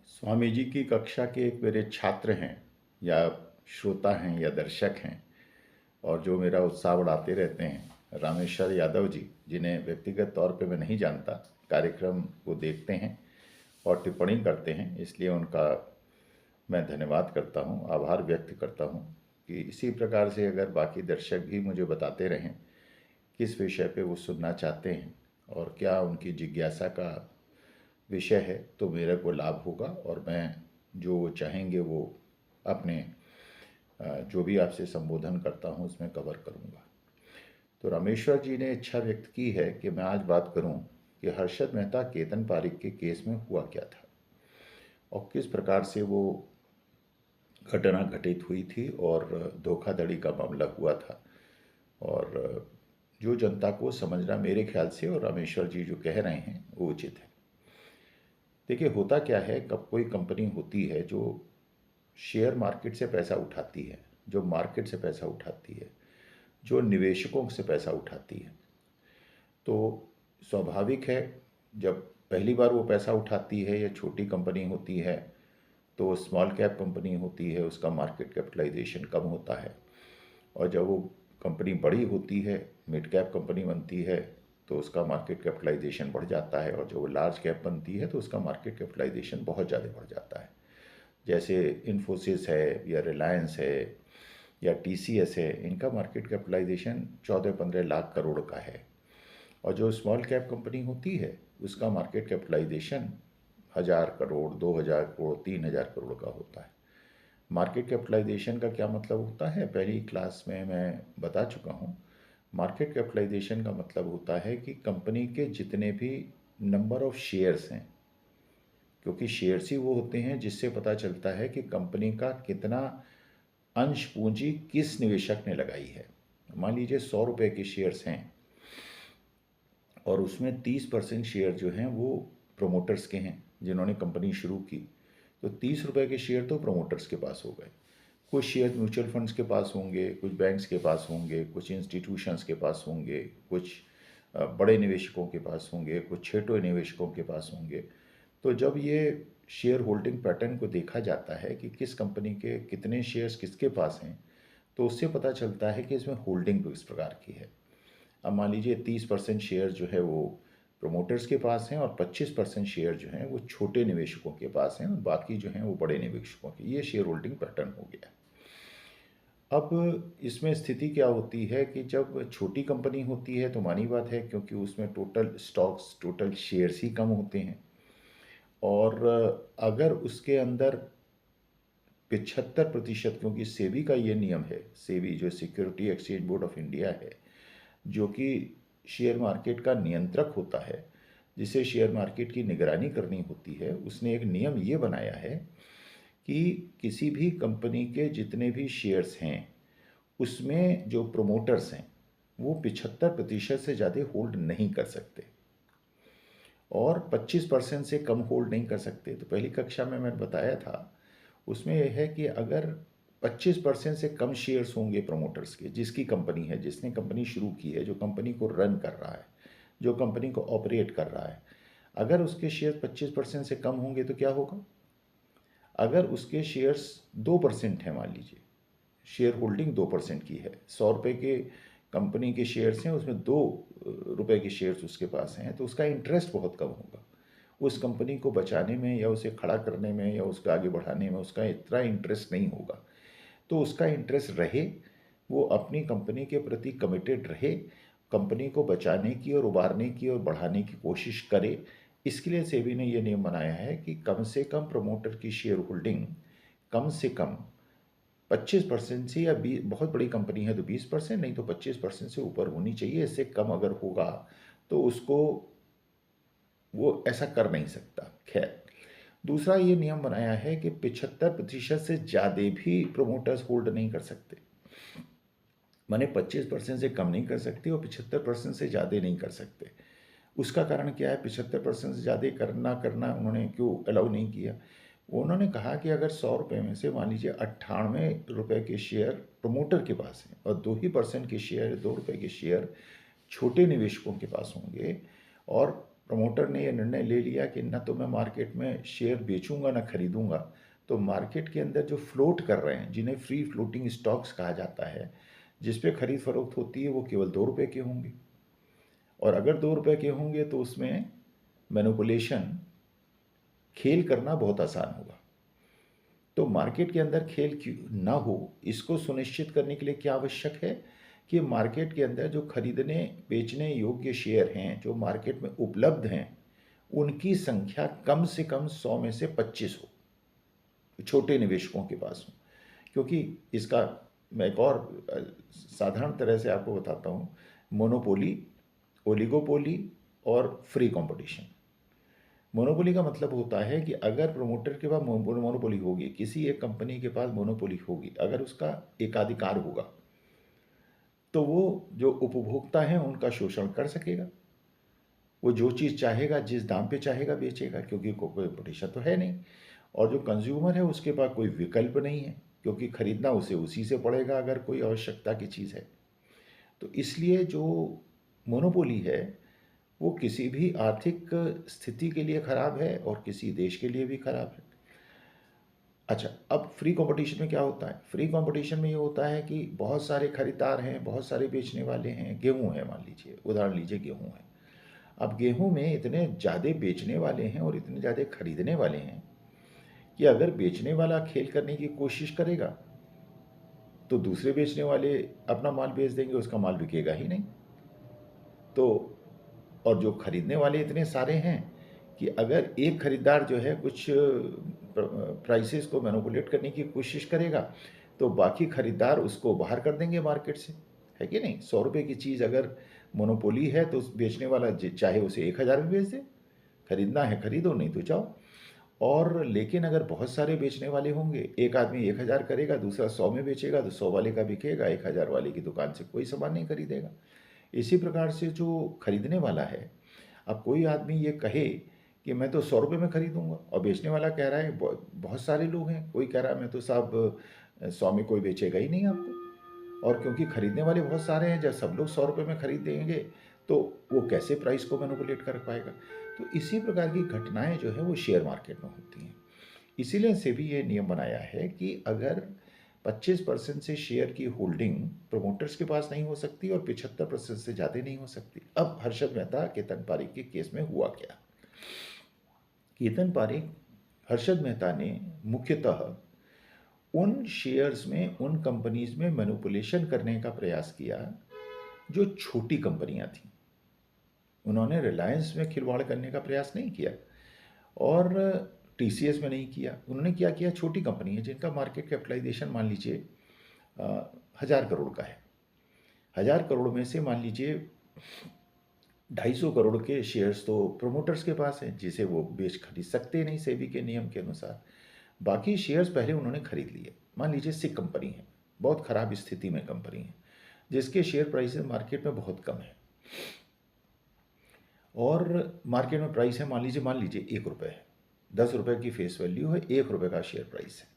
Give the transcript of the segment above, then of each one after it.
स्वामी जी की कक्षा के एक मेरे छात्र हैं या श्रोता हैं या दर्शक हैं और जो मेरा उत्साह बढ़ाते रहते हैं, रामेश्वर यादव जी, जिन्हें व्यक्तिगत तौर पे मैं नहीं जानता, कार्यक्रम को देखते हैं और टिप्पणी करते हैं। इसलिए उनका मैं धन्यवाद करता हूँ, आभार व्यक्त करता हूँ कि इसी प्रकार से अगर बाकी दर्शक भी मुझे बताते रहें किस विषय पे वो सुनना चाहते हैं और क्या उनकी जिज्ञासा का विषय है, तो मेरे को लाभ होगा और मैं जो वो चाहेंगे वो अपने जो भी आपसे संबोधन करता हूँ उसमें कवर करूँगा। तो रामेश्वर जी ने इच्छा व्यक्त की है कि मैं आज बात करूँ कि हर्षद मेहता केतन पारिक के केस में हुआ क्या था और किस प्रकार से वो घटना घटित हुई थी और धोखाधड़ी का मामला हुआ था। और जो जनता को समझना मेरे ख्याल से और रामेश्वर जी जो कह रहे हैं वो उचित है। देखिए, होता क्या है, कब कोई कंपनी होती है जो शेयर मार्केट से पैसा उठाती है, जो मार्केट से पैसा उठाती है, जो निवेशकों से पैसा उठाती है, तो स्वाभाविक है जब पहली बार वो पैसा उठाती है या छोटी कंपनी होती है तो स्मॉल कैप कंपनी होती है, उसका मार्केट कैपिटलाइजेशन कम होता है। और जब वो कंपनी बड़ी होती है, मिड कैप कंपनी बनती है, तो उसका मार्केट कैपिटलाइजेशन बढ़ जाता है। और जब वो लार्ज कैप बनती है तो उसका मार्केट कैपिटलाइजेशन बहुत ज़्यादा बढ़ जाता है। जैसे इन्फोसिस है या रिलायंस है या टीसीएस है, इनका मार्केट कैपिटलाइजेशन 14-15 लाख करोड़ का है। और जो स्मॉल कैप कंपनी होती है उसका मार्केट कैपिटलाइजेशन 1000 करोड़, 2000 करोड़, 3000 करोड़ का होता है। मार्केट कैपिटलाइजेशन का क्या मतलब होता है, पहली क्लास में मैं बता चुका हूँ। मार्केट कैपिटलाइजेशन का मतलब होता है कि कंपनी के जितने भी नंबर ऑफ शेयर्स हैं, क्योंकि शेयर्स ही वो होते हैं जिससे पता चलता है कि कंपनी का कितना अंश पूंजी किस निवेशक ने लगाई है। मान लीजिए 100 रुपये के शेयर्स हैं और उसमें 30% शेयर जो हैं वो प्रोमोटर्स के हैं जिन्होंने कंपनी शुरू की, तो 30 रुपये के शेयर तो प्रोमोटर्स के पास हो गए। कुछ शेयर म्यूचुअल फंड्स के पास होंगे, कुछ बैंक्स के पास होंगे, कुछ इंस्टीट्यूशंस के पास होंगे, कुछ बड़े निवेशकों के पास होंगे, कुछ छोटे निवेशकों के पास होंगे। तो जब ये शेयर होल्डिंग पैटर्न को देखा जाता है कि किस कंपनी के कितने शेयर्स किसके पास हैं, तो उससे पता चलता है कि इसमें होल्डिंग किस प्रकार की है। अब मान लीजिए 30% शेयर जो है वो प्रोमोटर्स के पास हैं और 25% शेयर जो हैं वो छोटे निवेशकों के पास हैं और बाकी जो हैं वो बड़े निवेशकों के। ये शेयर होल्डिंग पैटर्न हो गया। अब इसमें स्थिति क्या होती है कि जब छोटी कंपनी होती है तो मानी बात है, क्योंकि उसमें टोटल स्टॉक्स, टोटल शेयर्स ही कम होते हैं। और अगर उसके अंदर 75%, क्योंकि सेबी का ये नियम है, सेबी जो security exchange board of India है, जो कि शेयर मार्केट का नियंत्रक होता है, जिसे शेयर मार्केट की निगरानी करनी होती है, उसने एक नियम ये बनाया है कि किसी भी कंपनी के जितने भी शेयर्स हैं उसमें जो प्रोमोटर्स हैं वो 75% से ज़्यादा होल्ड नहीं कर सकते और 25% से कम होल्ड नहीं कर सकते। तो पहली कक्षा में मैंने बताया था, उसमें यह है कि अगर 25% से कम शेयर्स होंगे प्रमोटर्स के, जिसकी कंपनी है, जिसने कंपनी शुरू की है, जो कंपनी को रन कर रहा है, जो कंपनी को ऑपरेट कर रहा है, अगर उसके शेयर 25% से कम होंगे तो क्या होगा। अगर उसके शेयर्स 2% हैं, मान लीजिए शेयर होल्डिंग 2% की है, 100 रुपये के कंपनी के शेयर्स हैं, उसमें 2 रुपये के शेयर्स उसके पास हैं, तो उसका इंटरेस्ट बहुत कम होगा। उस कंपनी को बचाने में या उसे खड़ा करने में या उसको आगे बढ़ाने में उसका इतना इंटरेस्ट नहीं होगा। तो उसका इंटरेस्ट रहे, वो अपनी कंपनी के प्रति कमिटेड रहे, कंपनी को बचाने की और उबारने की और बढ़ाने की कोशिश करे। इसके लिए सेबी ने ये नियम बनाया है कि कम से कम प्रमोटर की शेयर होल्डिंग कम से कम 25% से, या बहुत बड़ी कंपनी है तो 20%, नहीं तो 25% से ऊपर होनी चाहिए। इससे कम अगर होगा तो उसको वो ऐसा कर नहीं सकता। खैर, दूसरा ये नियम बनाया है कि 75% से ज़्यादा भी प्रोमोटर्स होल्ड नहीं कर सकते, माने 25% से कम नहीं कर सकते और 75% से ज़्यादा नहीं कर सकते। उसका कारण क्या है, 75% से ज़्यादा करना करना उन्होंने क्यों अलाउ नहीं किया। उन्होंने कहा कि अगर 100 रुपये में से मान लीजिए 98 रुपये के शेयर प्रमोटर के पास हैं और 2% के शेयर, 2 रुपये के शेयर छोटे निवेशकों के पास होंगे और प्रमोटर ने यह निर्णय ले लिया कि ना तो मैं मार्केट में शेयर बेचूंगा ना खरीदूंगा, तो मार्केट के अंदर जो फ्लोट कर रहे हैं, जिन्हें फ्री फ्लोटिंग स्टॉक्स कहा जाता है, जिस पे खरीद फरोख्त होती है, वो केवल 2 रुपये के होंगे। और अगर 2 रुपये के होंगे तो उसमें मैनिपुलेशन, खेल करना बहुत आसान होगा। तो मार्केट के अंदर खेल ना हो, इसको सुनिश्चित करने के लिए क्या आवश्यक है कि मार्केट के अंदर जो खरीदने बेचने योग्य शेयर हैं, जो मार्केट में उपलब्ध हैं, उनकी संख्या कम से कम 100 में से 25 हो, छोटे निवेशकों के पास हो। क्योंकि इसका मैं एक और साधारण तरह से आपको बताता हूँ, मोनोपोली, ओलिगोपोली और फ्री कंपटीशन। मोनोपोली का मतलब होता है कि अगर प्रमोटर के पास मोनोपोली होगी, किसी एक कंपनी के पास मोनोपोली होगी, अगर उसका एकाधिकार होगा, तो वो जो उपभोक्ता हैं उनका शोषण कर सकेगा। वो जो चीज़ चाहेगा, जिस दाम पे चाहेगा बेचेगा, क्योंकि कोई कंपटीशन तो है नहीं। और जो कंज्यूमर है उसके पास कोई विकल्प नहीं है, क्योंकि खरीदना उसे उसी से पड़ेगा अगर कोई आवश्यकता की चीज़ है। तो इसलिए जो मोनोपोली है वो किसी भी आर्थिक स्थिति के लिए खराब है और किसी देश के लिए भी खराब है। अच्छा, अब फ्री कंपटीशन में क्या होता है? फ्री कंपटीशन में ये होता है कि बहुत सारे खरीदार हैं, बहुत सारे बेचने वाले हैं। गेहूं है, मान लीजिए, उदाहरण लीजिए गेहूं है। अब गेहूं में इतने ज़्यादा बेचने वाले हैं और इतने ज़्यादा खरीदने वाले हैं कि अगर बेचने वाला खेल करने की कोशिश करेगा तो दूसरे बेचने वाले अपना माल बेच देंगे, उसका माल बिकेगा ही नहीं। तो और जो खरीदने वाले इतने सारे हैं कि अगर एक खरीदार जो है कुछ प्राइसेस को मैनिपुलेट करने की कोशिश करेगा तो बाकी खरीदार उसको बाहर कर देंगे मार्केट से, है कि नहीं? 100 रुपये की चीज़ अगर मोनोपोली है तो बेचने वाला चाहे उसे 1,000 में बेच दे, खरीदना है खरीदो, नहीं तो जाओ। और लेकिन अगर बहुत सारे बेचने वाले होंगे, एक आदमी 1,000 करेगा, दूसरा 100 में बेचेगा, तो 100 वाले का बिकेगा, 1,000 वाले की दुकान से कोई सामान नहीं खरीदेगा। इसी प्रकार से जो खरीदने वाला है, अब कोई आदमी ये कहे कि मैं तो 100 रुपये में खरीदूंगा और बेचने वाला कह रहा है, बहुत सारे लोग हैं, कोई कह रहा है मैं तो साहब 100 में कोई बेचेगा ही नहीं आपको। और क्योंकि खरीदने वाले बहुत सारे हैं, जब सब लोग 100 रुपये में खरीदेंगे तो वो कैसे प्राइस को मैनिपुलेट कर पाएगा? तो इसी प्रकार की घटनाएं जो है वो शेयर मार्केट में होती हैं। इसीलिए सेबी ये नियम बनाया है कि अगर 25% से शेयर की होल्डिंग प्रमोटर्स के पास नहीं हो सकती और 75% से ज़्यादा नहीं हो सकती। अब हर्षद मेहता केतन पारेख के केस में हुआ क्या? केतन पारेख, हर्षद मेहता ने मुख्यतः उन शेयर्स में, उन कंपनीज में मैनिपुलेशन करने का प्रयास किया जो छोटी कंपनियां थीं। उन्होंने रिलायंस में खिलवाड़ करने का प्रयास नहीं किया और टीसीएस में नहीं किया। उन्होंने क्या किया, छोटी कंपनी है जिनका मार्केट कैपिटलाइजेशन मान लीजिए 1,000 करोड़ का है। 1,000 करोड़ में से मान लीजिए 250 करोड़ के शेयर्स तो प्रमोटर्स के पास हैं, जिसे वो बेच खरीद सकते नहीं सेबी के नियम के अनुसार। बाकी शेयर्स पहले उन्होंने खरीद लिए। मान लीजिए सिक कंपनी है, बहुत ख़राब स्थिति में कंपनी है, जिसके शेयर प्राइसेस मार्केट में बहुत कम है और मार्केट में प्राइस है मान लीजिए 1 रुपये है। 10 रुपये की फेस वैल्यू है, 1 रुपये का शेयर प्राइस है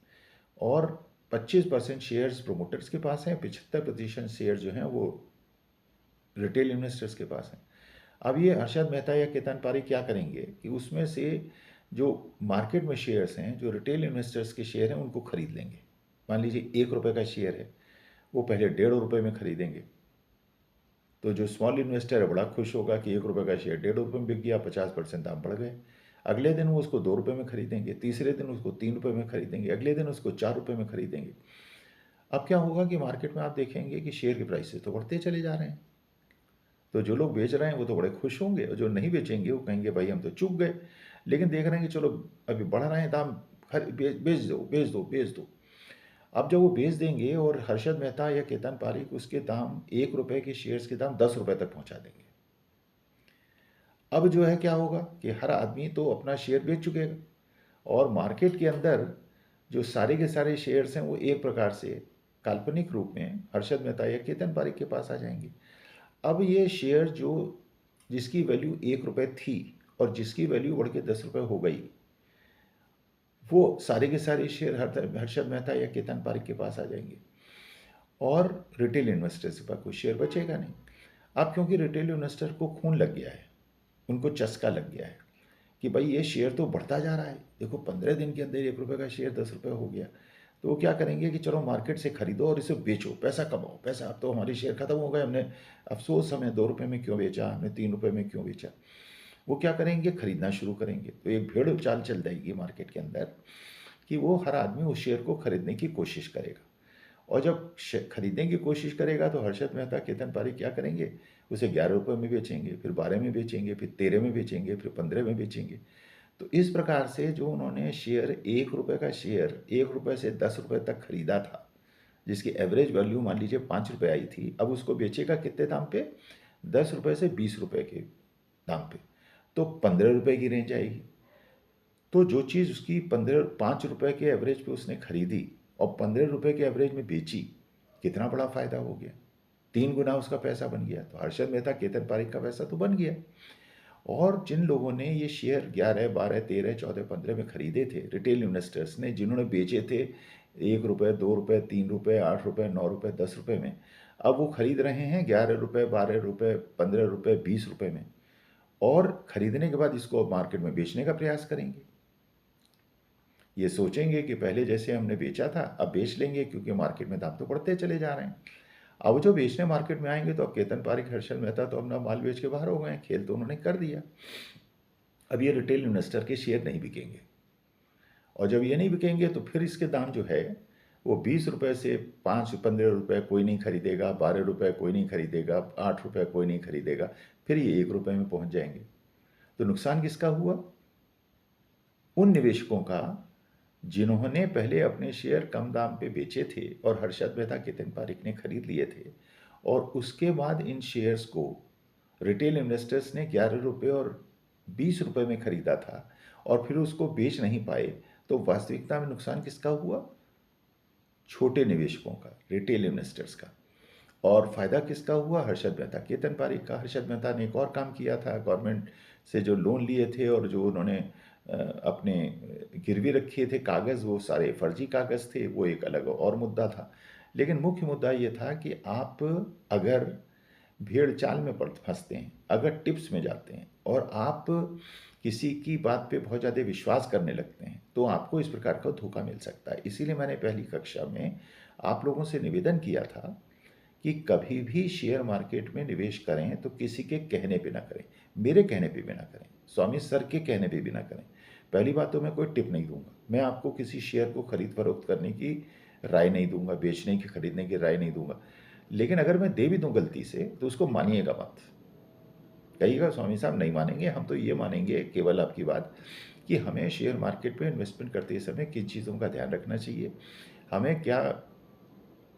और 25% शेयर्स प्रोमोटर्स के पास हैं, 75% शेयर जो हैं वो रिटेल इन्वेस्टर्स के पास हैं। अब ये हर्षद मेहता या केतन पारेख क्या करेंगे कि उसमें से जो मार्केट में शेयर्स हैं, जो रिटेल इन्वेस्टर्स के शेयर हैं, उनको खरीद लेंगे। मान लीजिए 1 रुपये का शेयर है, वो पहले 1.5 रुपये में खरीदेंगे। तो जो स्मॉल इन्वेस्टर है बड़ा खुश होगा कि 1 रुपये का शेयर 1.5 रुपये में बिक गया, 50% दाम बढ़ गए। अगले दिन वो उसको 2 रुपये में खरीदेंगे, तीसरे दिन उसको 3 रुपये में खरीदेंगे, अगले दिन उसको 4 रुपये में खरीदेंगे। अब क्या होगा कि मार्केट में आप देखेंगे कि शेयर के प्राइसेस तो बढ़ते चले जा रहे हैं। तो जो लोग बेच रहे हैं वो तो बड़े खुश होंगे और जो नहीं बेचेंगे वो कहेंगे भाई हम तो चूक गए। लेकिन देख रहे हैं कि चलो अभी बढ़ रहे हैं दाम, बेच दो बेच दो बेच दो। अब जब वो बेच देंगे और हर्षद मेहता या केतन पारेख उसके दाम 1 रुपये के शेयर्स के दाम 10 रुपये तक पहुंचा देंगे। अब जो है क्या होगा कि हर आदमी तो अपना शेयर बेच चुकेगा और मार्केट के अंदर जो सारे के सारे शेयर्स हैं वो एक प्रकार से काल्पनिक रूप में हर्षद मेहता या केतन पारेख के पास आ जाएंगे। अब ये शेयर जो जिसकी वैल्यू 1 रुपये थी और जिसकी वैल्यू बढ़ के 10 रुपये हो गई, वो सारे के सारे शेयर हर्षद मेहता या केतन पारेख के पास आ जाएंगे और रिटेल इन्वेस्टर्स के पास कोई शेयर बचेगा नहीं। अब क्योंकि रिटेल इन्वेस्टर को खून लग गया है, उनको चस्का लग गया है कि भाई ये शेयर तो बढ़ता जा रहा है, देखो 15 दिन के अंदर 1 रुपये का शेयर 10 रुपये हो गया। तो वो क्या करेंगे कि चलो मार्केट से खरीदो और इसे बेचो, पैसा कमाओ, पैसा। अब तो हमारी शेयर खत्म हो गए, हमने अफसोस, हमें 2 रुपये में क्यों बेचा, हमने 3 रुपये में क्यों बेचा। वो क्या करेंगे, खरीदना शुरू करेंगे। तो एक भेड़ चाल चल जाएगी मार्केट के अंदर कि वो हर आदमी उस शेयर को खरीदने की कोशिश करेगा। और जब खरीदने की कोशिश करेगा तो हर्षद मेहता, केतन पारिक क्या करेंगे, उसे 11 रुपये में बेचेंगे, फिर 12 में बेचेंगे, फिर 13 में बेचेंगे, फिर 15 में बेचेंगे। तो इस प्रकार से जो उन्होंने शेयर, 1 रुपये का शेयर 1 रुपये से 10 रुपये तक खरीदा था, जिसकी एवरेज वैल्यू मान लीजिए 5 रुपये आई थी, अब उसको बेचेगा कितने दाम पे, 10 रुपये से 20 रुपये के दाम पे। तो 15 रुपये की रेंज आएगी। तो जो चीज़ उसकी 5 रुपये के एवरेज पे उसने खरीदी और 15 रुपये के एवरेज में बेची, कितना बड़ा फायदा हो गया, 3 गुना उसका पैसा बन गया। तो हर्षद मेहता, केतन पारिक का पैसा तो बन गया। और जिन लोगों ने ये शेयर 11, 12, 13, 14, 15 में खरीदे थे, रिटेल इन्वेस्टर्स ने, जिन्होंने बेचे थे 1 रुपये, 2 रुपये, 3 रुपये, 8 रुपये, 9 रुपये, 10 रुपये में, अब वो खरीद रहे हैं 11 रुपये, 12 रुपये, 15 रुपये, 20 रुपये में। और खरीदने के बाद इसको मार्केट में बेचने का प्रयास करेंगे। ये सोचेंगे कि पहले जैसे हमने बेचा था अब बेच लेंगे, क्योंकि मार्केट में दाम तो बढ़ते चले जा रहे हैं। अब जो बेचने मार्केट में आएंगे तो अब केतन पारिक, हर्षद मेहता तो अपना माल बेच के बाहर हो गए, खेल तो उन्होंने कर दिया। अब ये रिटेल इन्वेस्टर के शेयर नहीं बिकेंगे, और जब ये नहीं बिकेंगे तो फिर इसके दाम जो है वो 20 रुपये से 15 रुपये कोई नहीं खरीदेगा, 12 रुपये कोई नहीं खरीदेगा, 8 रुपये कोई नहीं खरीदेगा, फिर ये 1 रुपये में पहुंच जाएंगे। तो नुकसान किसका हुआ, उन निवेशकों का जिन्होंने पहले अपने शेयर कम दाम पे बेचे थे और हर्षद मेहता, केतन पारिक ने खरीद लिए थे, और उसके बाद इन शेयर्स को रिटेल इन्वेस्टर्स ने 11 रुपये और 20 रुपये में खरीदा था और फिर उसको बेच नहीं पाए। तो वास्तविकता में नुकसान किसका हुआ, छोटे निवेशकों का, रिटेल इन्वेस्टर्स का। और फ़ायदा किसका हुआ, हर्षद मेहता, केतन पारिक का। हर्षद मेहता ने एक और काम किया था, गवर्नमेंट से जो लोन लिए थे और जो उन्होंने अपने गिरवी रखे थे कागज़, वो सारे फर्जी कागज़ थे, वो एक अलग और मुद्दा था। लेकिन मुख्य मुद्दा ये था कि आप अगर भेड़ चाल में पड़ फंसते हैं, अगर टिप्स में जाते हैं और आप किसी की बात पे बहुत ज़्यादा विश्वास करने लगते हैं, तो आपको इस प्रकार का धोखा मिल सकता है। इसीलिए मैंने पहली कक्षा में आप लोगों से निवेदन किया था कि कभी भी शेयर मार्केट में निवेश करें तो किसी के कहने पे ना करें, मेरे कहने पे भी ना करें, स्वामी सर के कहने पे भी ना करें। पहली बात तो मैं कोई टिप नहीं दूंगा, मैं आपको किसी शेयर को खरीद फरोख्त करने की राय नहीं दूंगा, बेचने की, खरीदने की राय नहीं दूंगा। लेकिन अगर मैं दे भी दूं गलती से तो उसको मानिएगा मत। कहिएगा स्वामी साहब नहीं मानेंगे, हम तो ये मानेंगे केवल आपकी बात कि हमें शेयर मार्केट में इन्वेस्टमेंट करते समय किन चीज़ों का ध्यान रखना चाहिए, हमें क्या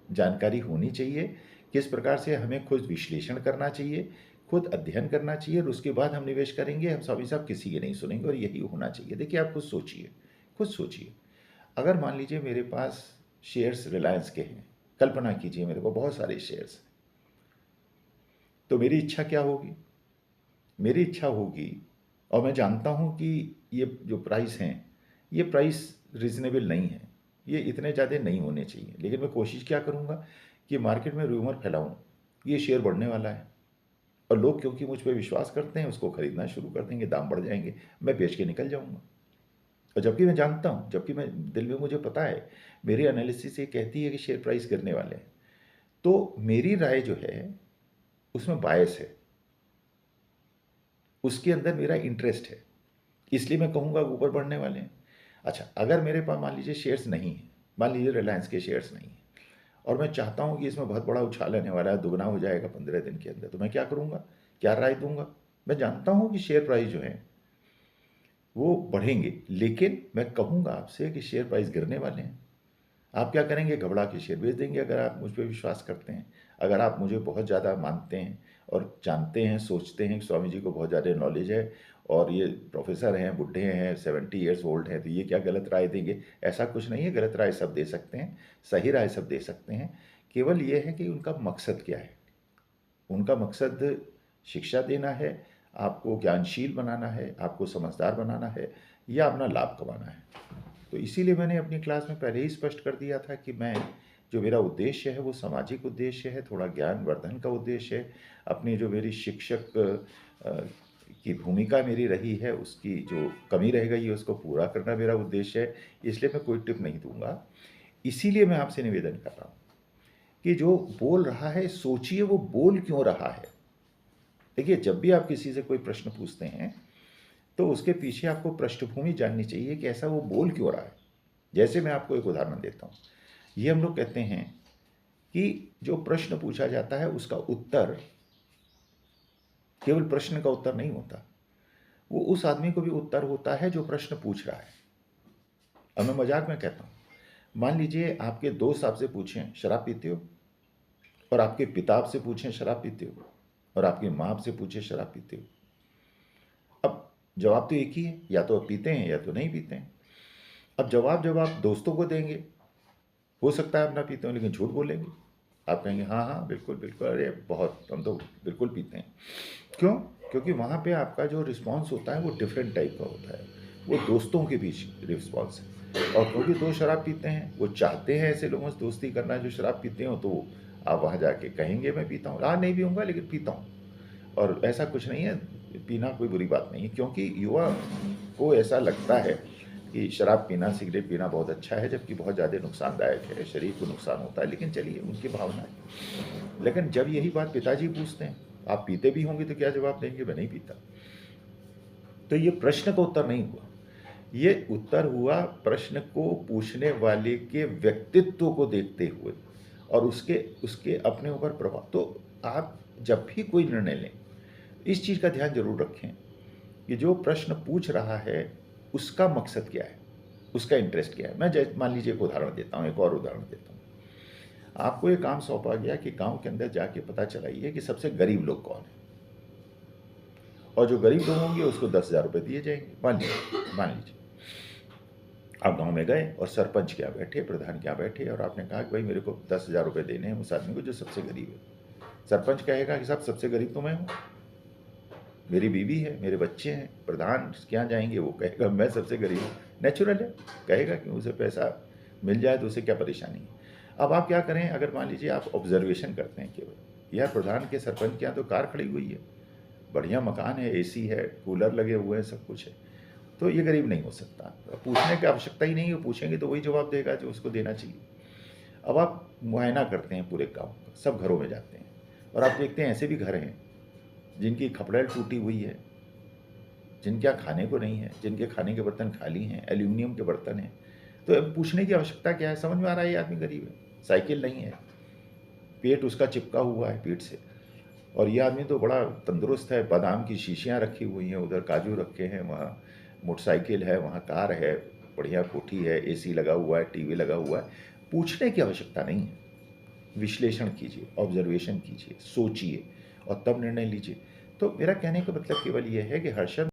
जानकारी होनी चाहिए, किस प्रकार से हमें खुद विश्लेषण करना चाहिए, खुद अध्ययन करना चाहिए, और उसके बाद हम निवेश करेंगे। हम स्वामी साहब किसी की नहीं सुनेंगे, और यही होना चाहिए। देखिए, आप खुद सोचिए, खुद सोचिए। अगर मान लीजिए मेरे पास शेयर्स रिलायंस के हैं, कल्पना कीजिए मेरे को बहुत सारे शेयर्स हैं, तो मेरी इच्छा क्या होगी, मेरी इच्छा होगी, और मैं जानता हूँ कि ये जो प्राइस हैं, ये प्राइस रीज़नेबल नहीं है, ये इतने ज़्यादा नहीं होने चाहिए, लेकिन मैं कोशिश क्या करूँगा कि मार्केट में रूमर फैलाऊँ ये शेयर बढ़ने वाला है, और लोग क्योंकि मुझ पर विश्वास करते हैं उसको खरीदना शुरू कर देंगे, दाम बढ़ जाएंगे, मैं बेच के निकल जाऊँगा। और जबकि मैं जानता हूँ, जबकि मैं दिल में मुझे पता है, मेरी एनालिसिस ये कहती है कि शेयर प्राइस गिरने वाले हैं, तो मेरी राय जो है उसमें बायस है, उसके अंदर मेरा इंटरेस्ट है, इसलिए मैं कहूँगा ऊपर बढ़ने वाले हैं। अच्छा, अगर मेरे पास मान लीजिए शेयर्स नहीं है, मान लीजिए रिलायंस के शेयर्स नहीं है, और मैं चाहता हूँ कि इसमें बहुत बड़ा उछाल आने वाला है, दुगना हो जाएगा 15 दिन के अंदर, तो मैं क्या करूँगा, क्या राय दूंगा। मैं जानता हूँ कि शेयर प्राइस जो है वो बढ़ेंगे, लेकिन मैं कहूँगा आपसे कि शेयर प्राइस गिरने वाले हैं। आप क्या करेंगे, घबरा के शेयर बेच देंगे। अगर आप मुझ पर विश्वास करते हैं, अगर आप मुझे बहुत ज़्यादा मानते हैं और जानते हैं, सोचते हैं कि स्वामी जी को बहुत ज़्यादा नॉलेज है और ये प्रोफेसर हैं, बुढ़े हैं, 70 ईयर्स ओल्ड हैं, तो ये क्या गलत राय देंगे, ऐसा कुछ नहीं है। गलत राय सब दे सकते हैं, सही राय सब दे सकते हैं। केवल ये है कि उनका मकसद क्या है। उनका मकसद शिक्षा देना है, आपको ज्ञानशील बनाना है, आपको समझदार बनाना है, या अपना लाभ कमाना है। तो इसीलिए मैंने अपनी क्लास में पहले ही स्पष्ट कर दिया था कि मैं, जो मेरा उद्देश्य है वो सामाजिक उद्देश्य है, थोड़ा ज्ञान वर्धन का उद्देश्य है। अपनी जो मेरी शिक्षक कि भूमिका मेरी रही है, उसकी जो कमी रह गई है उसको पूरा करना मेरा उद्देश्य है, इसलिए मैं कोई टिप नहीं दूँगा। इसीलिए मैं आपसे निवेदन कर रहा हूँ कि जो बोल रहा है सोचिए वो बोल क्यों रहा है। देखिए, जब भी आप किसी से कोई प्रश्न पूछते हैं तो उसके पीछे आपको पृष्ठभूमि जाननी चाहिए कि ऐसा वो बोल क्यों रहा है। जैसे मैं आपको एक उदाहरण देता हूँ, ये हम लोग कहते हैं कि जो प्रश्न पूछा जाता है उसका उत्तर केवल प्रश्न का उत्तर नहीं होता, वो उस आदमी को भी उत्तर होता है जो प्रश्न पूछ रहा है। अब मैं मजाक में कहता हूँ, मान लीजिए आपके दोस्त आपसे पूछें शराब पीते हो, और आपके पिता आपसे पूछें शराब पीते हो, और आपकी माँ आपसे पूछे शराब पीते हो। अब जवाब तो एक ही है, या तो आप पीते हैं या तो नहीं पीते हैं। अब जब आप दोस्तों को देंगे, हो सकता है आप ना पीते हो लेकिन झूठ बोलेंगे। आप कहेंगे हाँ हाँ बिल्कुल बिल्कुल, अरे बहुत, हम तो बिल्कुल पीते हैं। क्यों? क्योंकि वहाँ पे आपका जो रिस्पॉन्स होता है वो डिफरेंट टाइप का होता है, वो दोस्तों के बीच रिस्पॉन्स है। और क्योंकि दो शराब पीते हैं, वो चाहते हैं ऐसे लोगों से दोस्ती करना जो शराब पीते हो, तो आप वहाँ जाके कहेंगे मैं पीता हूँ, हाँ नहीं पीऊँगा लेकिन पीता हूँ। और ऐसा कुछ नहीं है, पीना कोई बुरी बात नहीं है, क्योंकि युवा को ऐसा लगता है कि शराब पीना, सिगरेट पीना बहुत अच्छा है, जबकि बहुत ज़्यादा नुकसानदायक है, शरीर को नुकसान होता है। लेकिन चलिए, उनकी भावना है। लेकिन जब यही बात पिताजी पूछते हैं, आप पीते भी होंगे, तो क्या जवाब देंगे? मैं नहीं पीता। तो ये प्रश्न का उत्तर नहीं हुआ, ये उत्तर हुआ प्रश्न को पूछने वाले के व्यक्तित्व को देखते हुए और उसके उसके अपने ऊपर प्रभाव। तो आप जब भी कोई निर्णय लें, इस चीज़ का ध्यान जरूर रखें कि जो प्रश्न पूछ रहा है उसका मकसद क्या है, उसका इंटरेस्ट क्या है। मैं मान लीजिए एक उदाहरण देता हूँ, एक और उदाहरण देता हूँ। आपको एक काम सौंपा गया कि गांव के अंदर जाके पता चलाइए कि सबसे गरीब लोग कौन है, और जो गरीब लोग होंगे उसको 10,000 रुपये दिए जाएंगे। मान लीजिए आप गांव में गए और सरपंच क्या बैठे, प्रधान क्या बैठे, और आपने कहा कि भाई मेरे को 10,000 रुपये देने हैं उस आदमी को जो सबसे गरीब है। सरपंच कहेगा कि साहब सबसे गरीब तो मैं हूँ, मेरी बीवी है, मेरे बच्चे हैं। प्रधान क्या जाएंगे, वो कहेगा मैं सबसे गरीब हूँ। नेचुरल है, कहेगा कि उसे पैसा मिल जाए तो उसे क्या परेशानी है। अब आप क्या करें, अगर मान लीजिए आप ऑब्जर्वेशन करते हैं केवल, यार प्रधान के सरपंच के यहाँ तो कार खड़ी हुई है, बढ़िया मकान है, एसी है, कूलर लगे हुए हैं, सब कुछ है, तो ये गरीब नहीं हो सकता। पूछने की आवश्यकता ही नहीं है, पूछेंगे तो वही जवाब देगा जो उसको देना चाहिए। अब आप मुआयना करते हैं पूरे गाँव का, सब घरों में जाते हैं और आप देखते हैं ऐसे भी घर हैं जिनकी खपड़ेल टूटी हुई है, जिनके यहाँ खाने को नहीं है, जिनके खाने के बर्तन खाली हैं, एल्यूमिनियम के बर्तन हैं। तो अब पूछने की आवश्यकता क्या है, समझ में आ रहा है ये आदमी गरीब है, साइकिल नहीं है, पेट उसका चिपका हुआ है पीठ से, और ये आदमी तो बड़ा तंदुरुस्त है, बादाम की शीशियाँ रखी हुई हैं, उधर काजू रखे हैं, वहाँ मोटरसाइकिल है, वहाँ कार है, बढ़िया कोठी है, एसी लगा हुआ है, टीवी लगा हुआ है। पूछने की आवश्यकता नहीं है, विश्लेषण कीजिए, ऑब्जर्वेशन कीजिए, सोचिए और तब निर्णय लीजिए। तो मेरा कहने का मतलब केवल ये है कि हर्षद